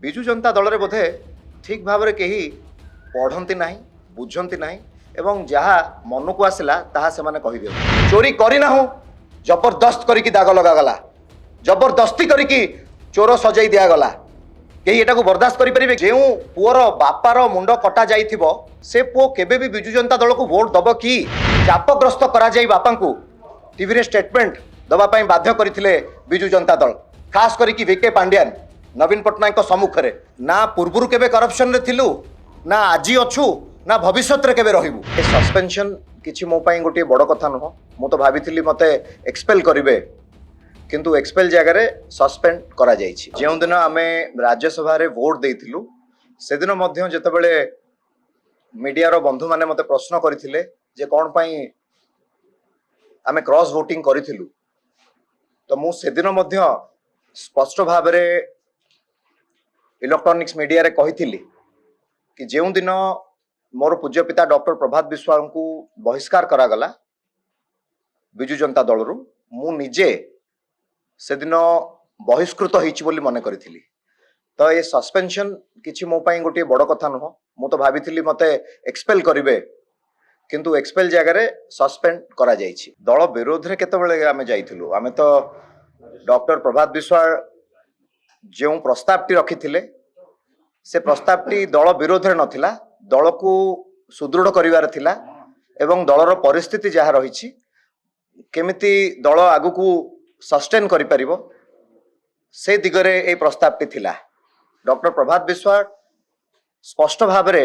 विजु जनता दल रे बोधे ठीक भाव में कहीं पढ़ती ना बुझती ना एवं जहाँ मन को आसला ताहा से माने कहि दियो चोरी करना हूँ जबरदस्त करी दाग लगागला जबरदस्ती करी चोर सजाई दिगला कहीं एटा को बर्दाश्त करें जो पुअर बापार मुंड कटा जाइथिबो से पुओ केबे भी विजु जनता दल को वोट दब कि चापग्रस्त करा जाई बापा को टीवी रे स्टेटमेंट दवापाई बाध्य करथिले विजु जनता दल खास करी वीके पांड्यान नवीन पट्टनायक सम्मुख में ना पूर्वर केबे करप्शन रे थिलु ना आजी अच्छु ना भविष्य रे केबे रहिबु ए सस्पेंशन किछि मो पई गोटे बड़ कथा नुह मु तो भाबिथिली मते एक्सपेल करिवे किंतु एक्सपेल जगह रे सस्पेंड करा जाइछि जेउ दिन आमे राज्यसभा रे वोट देइथिलु से दिन मध्य जेतेबेले मीडिया रो बंधु माने मते प्रश्न करथिले जे कोन पई आमे क्रॉस वोटिंग करिथिलु तो मु से दिन मध्य स्पष्ट भाव रे इलेक्ट्रॉनिक्स मीडिया रे कहिथिली कि जेउ दिन मोर पूज्य पिता डॉक्टर प्रभात विश्वाल को बहिष्कार करागला विजु जनता दल रु मु निजे से दिन बहिष्कृत होइछि बोली मने करिथिली तो ये सस्पेंशन किछि मो पई गोटे बड़ कथा नुह मु तो भाबिथिली मते एक्सपेल करिवे किंतु एक्सपेल जगह रे सस्पेंड करा जाइछि दल विरोध रे केतेबेले आमे जाइथिलु आमे तो डॉक्टर प्रभात विश्वाल जो प्रस्ताव टी रखिथिले से प्रस्ताव टी दल विरोध रे नथिला दल को सुदृढ़ करिवार थिला एवं दलर परिस्थिति जहाँ रही केमिति दल आगु को सस्टेन करि परिबो से दिगरे ए प्रस्ताव टी थिला डॉक्टर प्रभात विश्वाल स्पष्ट भाव रे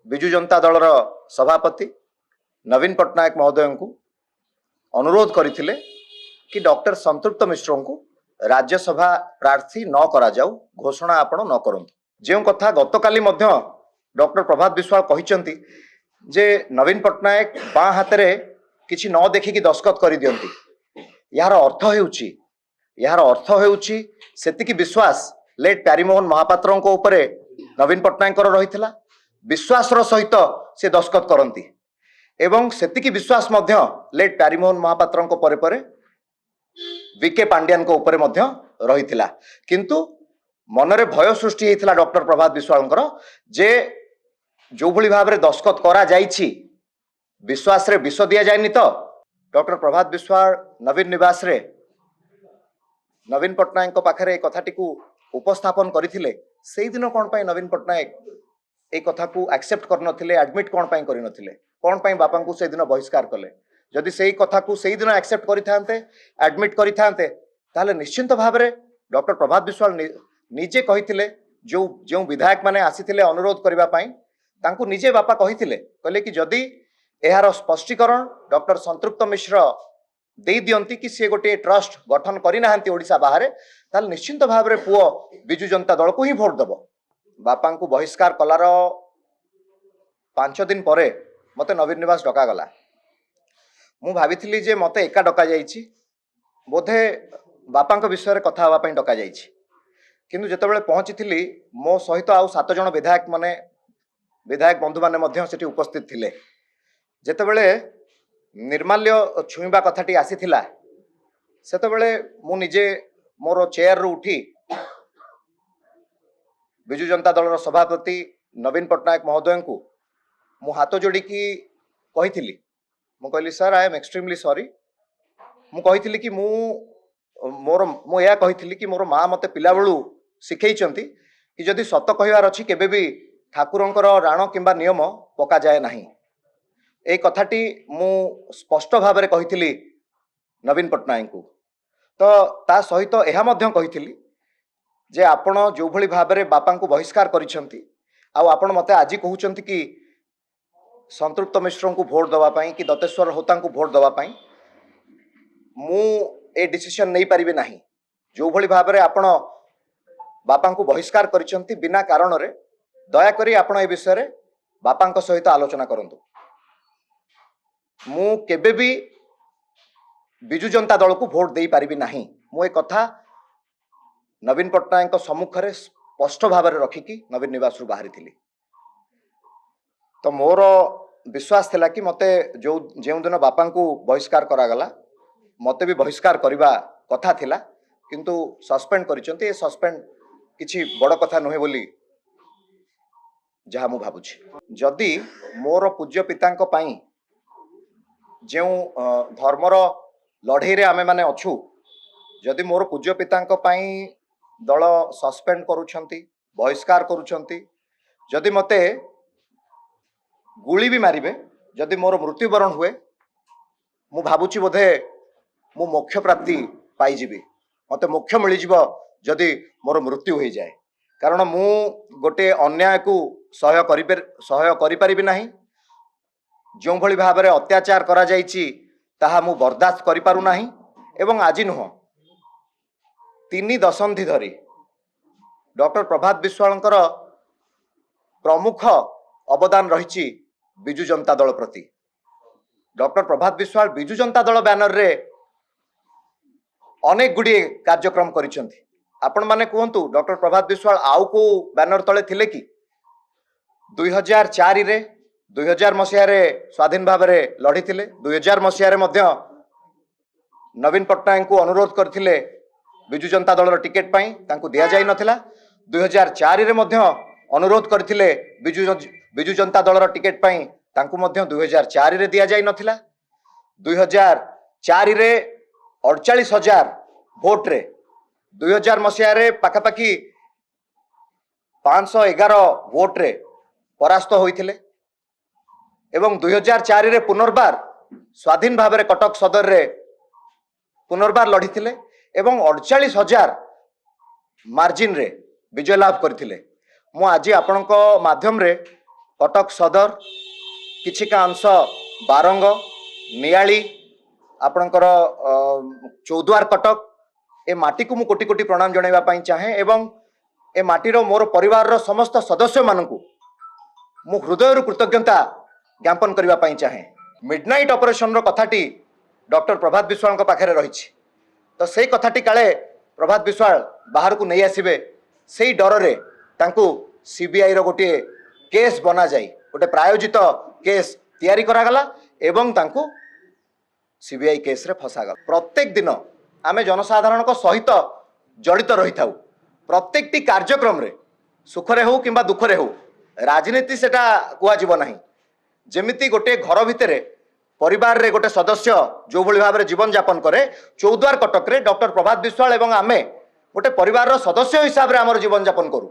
विजु जनता दलर सभापति नवीन पट्टनायक महोदय को अनुरोध करथिले कि डॉक्टर संतृप्त मिश्र को राज्यसभा प्रार्थी न करा जाऊ घोषणा आपण न करंतु जो कथा गतकाली मध्य डॉक्टर प्रभात विश्वाल कहिसंती जे नवीन पट्टनायक बाँ हाथ रे किछि न देखिकी दस्खत कर दियंती यार अर्थ हेउछि सेतिकी विश्वास लेट प्यारीमोहन महापात्र उपरे नवीन पट्टनायक रही विश्वास सहित से दस्खत करती एवं सेतिकी विश्वास मध्य लेट प्यारीमोहन महापात्र परे परे वीके पांड्यान को ऊपर मध्य रही किंतु मनरे भय सृष्टि होता डॉक्टर प्रभात विश्वाल जे जो भली भाव में दस्खत करा जाइछि विश्वास रे विष दिया जाएनि तो डॉक्टर प्रभात विश्वाल नवीन निवास रे नवीन पट्टनायक पाखरे कथाटी को उपस्थापन करथिले सेही दिन कोन पई नवीन पट्टनायक ए कथा को एक्सेप्ट करनथिले एडमिट कोन पई करिनथिले कोन पई बापा को से दिन बहिष्कार कले जदि सेही कथा को सेही दिन एक्सेप्ट करिथांते एडमिट करिथांते ताले निश्चिंत भाव में डॉक्टर प्रभात विश्वाल निजे कहिथिले जो जो विधायक माने आसीथिले अनुरोध करिबा पई तांकु निजे बापा कहिथिले कहले कि जदि एहार स्पष्टीकरण डॉक्टर संतृप्त मिश्र दे दियंती कि से गोटे ट्रस्ट गठन करिनाहांती ओडिसा बाहर ताल निश्चिंत भाव में पुओ विजु जनता दल को ही भोट दब बापा को बहिष्कार कलार 5 दिन परे मते नवीन निवास डका गला मु भाविथिली जे मते एका डका जाइछि बोधे बापा विषय रे कथा हवा पई डका जाइछि किंतु जेतेबेले पहुंची मो सहित आउ 7 जन विधायक बंधु माने मध्य सेठी उपस्थित थिले जेतेबेले निर्माल्य छुईबा कथाटी आसीथिला सेतेबेले मु निजे मोर चेयर रु उठी विजु जनता दलर सभापति नवीन पट्टनायक महोदय को मु हाथ जोड़ी की कहिथिली मु कहली sir I am extremely sorry मु कहिथिली कि मु या कहिथिली कि मोर माँ मते पिला बेलू शिखैचंती कि जदि सत कहिवार अछि केबे भी ठाकुरंकर राण किंबा नियम पका जाए नाही ए कथाटी मु स्पष्ट भाव में कहिथिली नवीन पट्टनायक को तो ता सहित एहा मध्य कहिथिली जे आपण जो भली भाव में बापा को बहिष्कार करिसंती आ आपण मते आज कहउचंती कि संतृप्त मिश्र को भोट दवा पाई कि दतेश्वर होता को भोट दवा पाई मु ए डिसीजन नहीं पारिबे नाही जो भली भाव में आपण बापा को बहिष्कार करिसंती बिना कारण रे दया करी आपण ए विषय रे बापा सहित आलोचना करंतु मु केबे भी विजु जनता दल को भोट दे पारिबी नाही मु ए कथा नवीन पट्टनायक सम्मुख में स्पष्ट भाव में रखिकी नवीन निवास रु बाहरी थिली तो मोर विश्वास थिला कि मते जो दिन बापा को बहिष्कार करागला मते भी बहिष्कार करने कथा थिला किंतु सस्पेंड करिसंती ए सस्पेंड किछि बड़ कथा नुहे बोली जहाँ मु भावुछि जदि मोर पूज्य पितांक पई जो धर्मर लड़ई रे आमे माने अछु जदि मोर पूज्य पितांक पई दल सस्पेंड करूछंती बहिष्कार करूछंती जदि मते गुली भी मारिबे जदि मोर मृत्युवरण हुए मु भावुछि बोधे मु मोक्ष प्राप्ति पाइजिबी मते मोक्ष मिलिजिब जदि मोर मृत्यु हो जाए कारण मु गोटे अन्याय को सहय करि परिबि नाही जो भली भाव में अत्याचार करा जाइछि ताहा मु बर्दाश्त करि पारु नाही एवं आज नुह 3 दशंधि धरी डॉक्टर प्रभात विश्वालंकर प्रमुख अवदान रही बिजु जनता दल प्रति डॉक्टर प्रभात विश्वाल बिजु जनता दल बैनर रे अनेक गुड़िए कार्यक्रम करिसेंती आपण माने कहंतु डॉक्टर प्रभात विश्वाल आउ को बैनर तले थिले कि 2004 रे 2000 मसीह रे स्वाधीन भाव में लड़ी थिले 2000 मसीह रे मध्य नवीन पट्टनायक को अनुरोध करथिले बिजु जनता दल टिकेट पाई तांको दिया जाई नथिला 2004 रे मध्य अनुरोध करथिले बिजु जनता दल टिकेट पाई तांको मध्य 2004 रे दिया जाई नथिला 2004 रे 48,000 भोट रे 2000 मसीह रे पाखापाखि 511 भोट रे परास्त होइथिले एवं 2004 रे पुनर्बार स्वाधीन भाव में कटक सदर रे पुनर्बार लड़ीथिले एवं 48,000 मार्जिन रे विजय लाभ करथिले मु आज आपणक माध्यम रे कटक सदर किछि का अंश बारंग नियाली आपणकर चौद्वार कटक ए माटी को मु कोटि कोटि प्रणाम जणाइबा पई चाहे एवं ए माटीर मोर परिवार रो समस्त सदस्य मानकु मु हृदय कृतज्ञता ज्ञापन करबा पई चाहे मिडनाइट ऑपरेशन रो कथाटी डॉक्टर प्रभात विश्वाल को पाखरे रहिछि तो सेई कथाटी काले प्रभात विश्वाल बाहर को नहीं आसीबे सेई डर रे तांकु सीबीआई रो गोटे केस बना जाई गोटे प्रायोजित केस तैयारी करा गला एवं तांकु सीबीआई केस रे फसा गला प्रत्येक दिन आमे जनसाधारण को सहित जड़ित रही था प्रत्येक टी कार्यक्रम रे सुखरे हो किंबा दुखरे हो राजनीति सेटा कुआ जीव नाही जेमिति गोटे घर भितरे परिवार रे गोटे सदस्य जो भली भाव में जीवन यापन करे चौद्वार कटक रे डॉक्टर प्रभात विश्वाल एवं आमे गोटे परिवार रो सदस्य हिसाब रे हमर जीवन यापन करू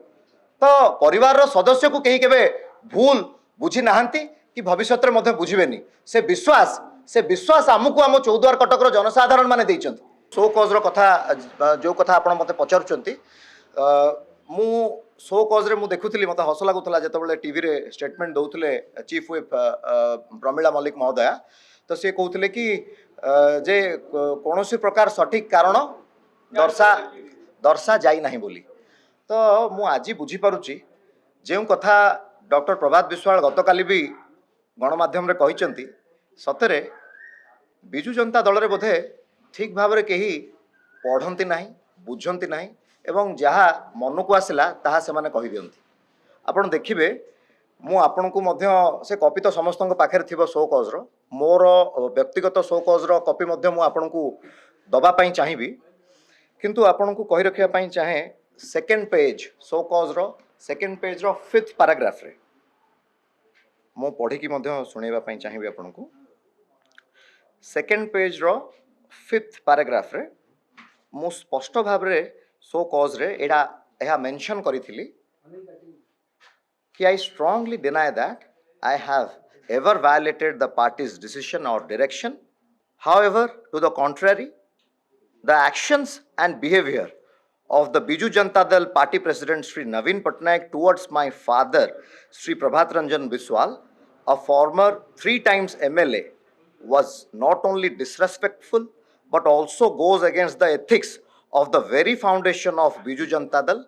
तो परिवार रो सदस्य को कहीं केबे भूल बुझी नाहंती कि भविष्य रे मध्य बुझिबेनी से विश्वास आमको आम चौद्वार कटक रो जनसाधारण माने देइचंती शो कज रो कथा जो कथा आपण मते पचारुचंती मु शो कज रे मु देखुथली मते हस लागुथला जेतबेले टीवी रे स्टेटमेंट दउथले चीफ व्हिप प्रमिला मल्लिक महोदया तो से कहउथले कि जे कोनोसी प्रकार सठिक कारण दर्शा जाई नाही बोली तो मु आज बुझी पारुची जेउ कथा डॉक्टर प्रभात विश्वाल गतकाली भी गणमाध्यम रे कहिचंती सतरे बिजु जनता दल रे बोधे ठीक भाव में कहीं पढ़ती ना बुझती ना एवं जहाँ मन को आसला ताहा से माने कहि दियंती आपण देखिबे मु आपण को मध्य से कॉपी तो समस्त पाखे थी शो कज रो मोर व्यक्तिगत शो कज रो कॉपी मध्य मु आपण को दबा पई चाहिबी किंतु आपण को कहि रखिया पई चाहे सेकंड पेज शो कज रो सेकंड पेज रो 5th पैराग्राफ रे मु पढ़ी की मध्य सुनेबा पई चाहिबी आपण को सेकंड पेज रो 5th पैराग्राफ रे मु स्पष्ट भाव रे सो कॉज रे एहा मेंशन करिथिली कि I strongly deny that I have ever violated the party's decision और direction however to the contrary the actions and behaviour of the Biju Janata Dal party president Sri Naveen Patnaik towards my father Sri Prabhat Ranjan Biswal, a former 3 times MLA, was not only disrespectful but also goes against the ethics of the very foundation of Biju Janata Dal,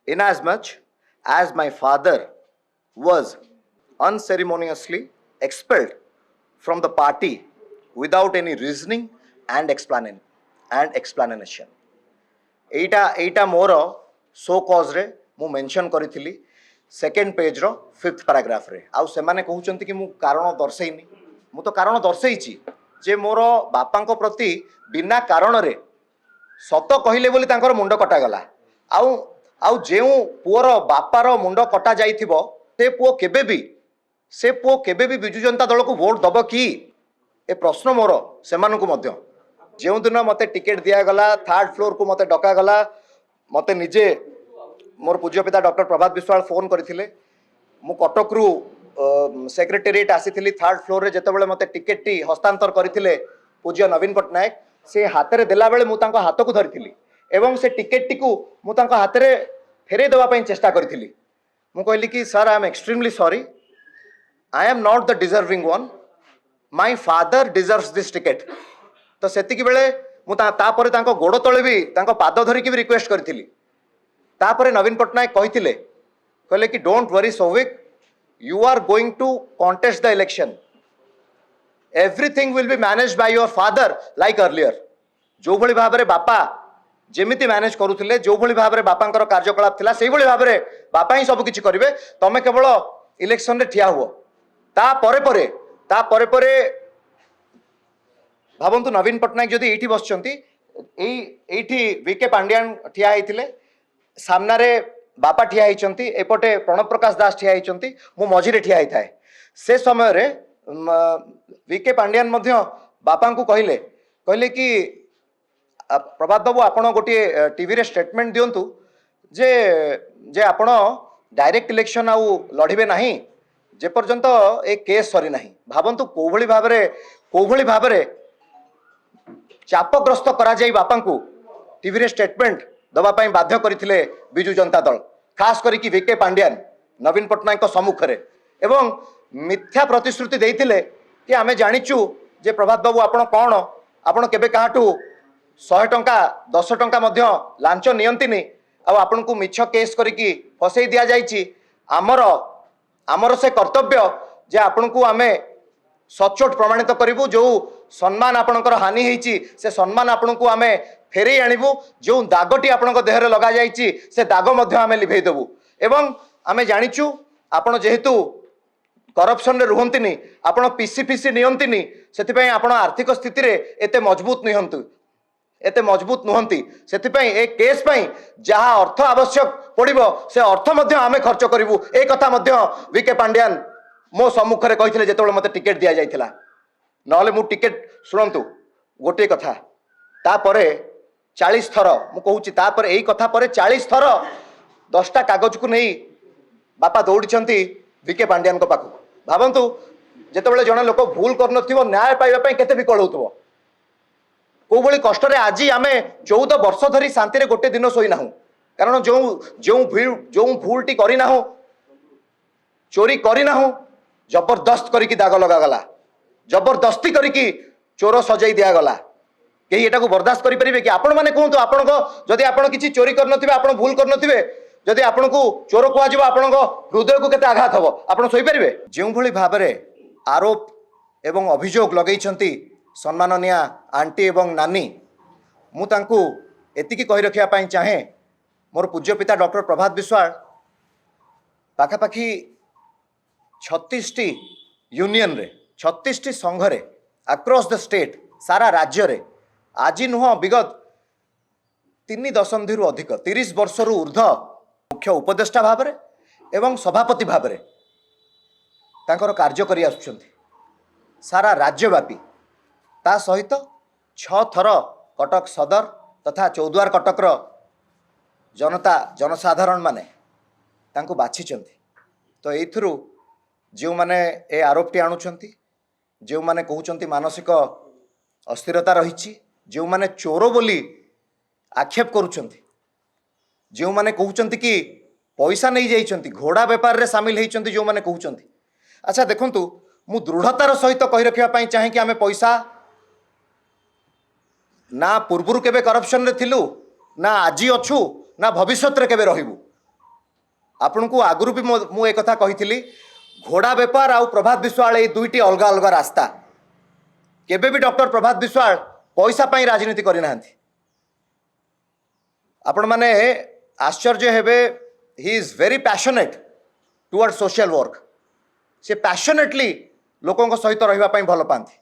inasmuch as my father was unceremoniously expelled from the party without any reasoning and explanation. Etah more show कज रे मु mention करी second page रो 5th paragraph रे आउ से माने कहउचंती कि मु कारण दर्शैनी मु तो कारण दर्शैची जे मोर बापांको प्रति बिना कारण रे सत कहिले बोली तांकर मुंड कटा गला आउ आउ जो पुअर बापार मुंड कटा जाइथिबो से पुओ केबे भी विजु जनता दल को वोट दब कि ए प्रश्न मोर से जो दिन मते टिकेट दिगला थर्ड फ्लोर को मते डकागला मते निजे मोर पूज्य पिता डॉक्टर प्रभात विश्वाल फोन करथिले मु कटक रु सेक्रेटेरिएट आसी थर्ड फ्लोर रे जेतेबेले मते टिकेट टी हस्तांतर करथिले पूज्य नवीन पट्टनायक से हाथ में देला बेले मु तांको हाथ को धरिथिली एवं से टिकेट टी को मु तांको हाथ रे फेरे देवा पई चेष्टा करथिली मु कहली कि sir I am extremely sorry I am not the deserving one my father deserves this ticket तो सेतिकी बेले मु तापरे तांको गोड़ तळे भी तांको पाद धरिकी भी रिक्वेस्ट करथिली तापरे नवीन पट्टनायक कहिथिले कहले कि don't worry Souvik you are going to contest the election everything will be managed by your father like earlier जो भली भाव रे बापा जेमिति मैनेज करुथिले जो भली भाव रे बापांकर कार्यकलाप थिला सेही भली भाव रे बापा ही सब किछि करिवे तमे केवल इलेक्शन रे ठिया हुओ ता परे परे भावंतु नवीन पट्टनायक जदि एठी बसचंती एठी वीके पांड्यान ठिया हेतिले सामना रे बापा ठिया हेचंती एपटे प्रणव प्रकाश दास ठिया हेचंती मु मझिरे ठिया हेथाय से समय रे वीके पांड्यान मध्य बापा को कहले कि प्रभात बाबू आपण गोटे टीवी रे स्टेटमेंट दियंतु जे जे आपण डायरेक्ट इलेक्शन आउ लड़िबे नाही जे पर्यंत ए केस सरी नाही भावंतु कोभली भाव रे चापग्रस्त करा जाई बापा को टीवी रे स्टेटमेंट दबा पई बाध्य करथिले बिजु जनता दल खास करी कि वीके पांड्यान नवीन पट्टनायक सम्मुख रे एवं मिथ्या प्रतिश्रुति देइथिले कि आमे जानिचु जे प्रभात बाबू आपण कोन आपण केबे काहाटू 100 टंका 10 टंका मध्य लांच नियंतिनी आ आपण को मिछ केस करिकी फसई दिया जाइछि आमर से कर्तव्य जे आपण को आमे सचोट प्रमाणित करिवु जो सम्मान आपणकर हानि हेछि से सम्मान आपण को आमे फेरे आनिबु जो दागटी आपण देह रे लगा जाइछि से दाग मध्य आमे लिभेई देबु एवं आमे जानिचु आपण जेहेतु करप्शन रे रुहंतिनी आपण पीसी फीसी नियंतिनी सेति आपण आर्थिक स्थिति रे एते मजबूत नुहंती सेति ए केस पई जहा अर्थ आवश्यक पड़िबो से अर्थ मध्य आमे खर्च करिवु ए कथा मध्य वीके पांड्यान मो सम्मुख रे कहिथिले जेतेबेले मते टिकेट दिया जाइथिला नहले मु टिकेट सुनंतु गोटे कथा तापरे 40 थर मु कहूची तापरे एई कथा परे 40 थर 10टा कागज को नहीं बापा दौड़िछंती वीके पांड्यान को पाखु भावंतु जेतेबेले जणे लोक भूल करनथिबो न्याय पाइबा पई केते विकलौथबो को भली कष्ट रे आज आमे 14 वर्ष धरी शांति रे गोटे दिन सोई नाहु कारण जो भूलटी करी नाहु चोरी करी नाहु जबरदस्त करिकी दाग लगा गला जबरदस्ती करिकी चोर सजाई दिया गला कहीं एटा को बर्दाश्त करि परिबे कि आपण माने कहंतु आपण को जदि आपण किछि चोरी करनथिबे आपण भूल करनथिबे जदि आपण को चोर को आजिबो आपण को हृदय को केते आघात हबो आपण सोई परिबे जेउ भली भाबरे आरोप एवं अभियोग लगैछंती सम्माननीय आंटी एवं नानी मु तांकू एतिकी कहि रखिया पई चाहे मोर पूज्य पिता डॉक्टर प्रभात विश्वाल पाखापाखि 36 टी यूनियन रे 36 टी संघ रे अक्रॉस द स्टेट सारा राज्य रे आज नुह विगत 3 दशंधि रु अधिक 30 वर्ष रु ऊर्ध मुख्य उपदेष्टा भाव रे एवं सभापति भाव रे तांकर कार्य करि आसुछंती सारा राज्यव्यापी ता सहित 6 थर कटक सदर तथा चौद्वार कटकर जनता जनसाधारण माने तांको बाछिचंती तो एथुरु जो माने ए आरोपटी आणुछंती जो माने कहउछंती मानसिक अस्थिरता रहिछि जो माने चोर बोली आक्षेप करूछंती जो माने कहउछंती कि पैसा नहीं जाइछंती घोड़ा व्यापार रे शामिल हेइछंती जो माने कहउछंती अच्छा देखंतु मु दृढ़तार सहित कहि रखिया पई चाहे कि आमे पैसा ना पूर्वरु केबे करप्शन रे थिलु ना आजी अछु ना भविष्यत रे केबे रहिबु आपन को आगुरु भी मु एक कथा कहिथिली घोड़ा व्यापार आउ प्रभात विश्वाल ए दुईटी अलग अलग रास्ता केबे भी डॉक्टर प्रभात विश्वाल पैसा पई राजनीति करि नाहंती आपण माने आश्चर्य हेबे he is very passionate toward social work से पैशनेटली लोकों सहित रहिबा पई भल पांती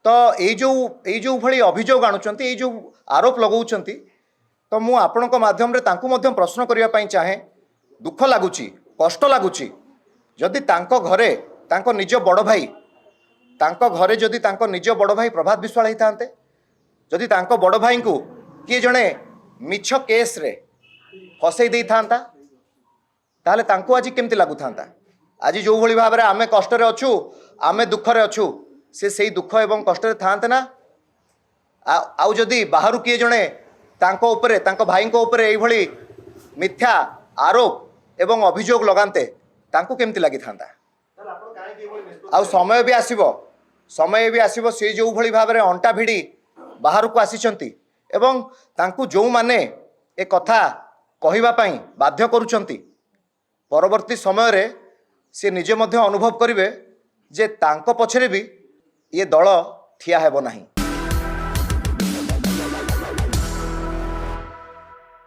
तो ये जो भली अभियोग आणुचंती ये जो आरोप लगाउचंती तो मु आपणक माध्यम रे तांकु मध्यम प्रश्न करिया पई चाहे दुख लागुची कष्ट लागुची जदि तांको घरे तांको निज बड़ भाई तांको घरे जदि तांको निज बड़ भाई प्रभात विश्वाल होता जदि तांको बड़ भाई को किए जड़े मिछ केस रे फसई दे था ताहले तांको आज केमती लागु था आज जो भली भाव में आमे कष्ट रे अछु आमे दुख रे अछु से सही दुख एवं कष्ट रे थांते ना आउ जदि बाहरु किए जड़े तांको उपरे तांको भाई को उपरे एई भली मिथ्या आरोप एवं अभियोग लगाते तांको केमती लागि थांता आउ समय भी आसीबो से जो भली भाव में अंटा भिड़ी बाहर को आसीचंती एवं तांको जो माने ए कथा कहिबा पई बाध्य करूचंती परवर्ती समय रे से निजे मध्य अनुभव करिवे जे तांको पछरे भी ये दल ठिया हेबो नाही।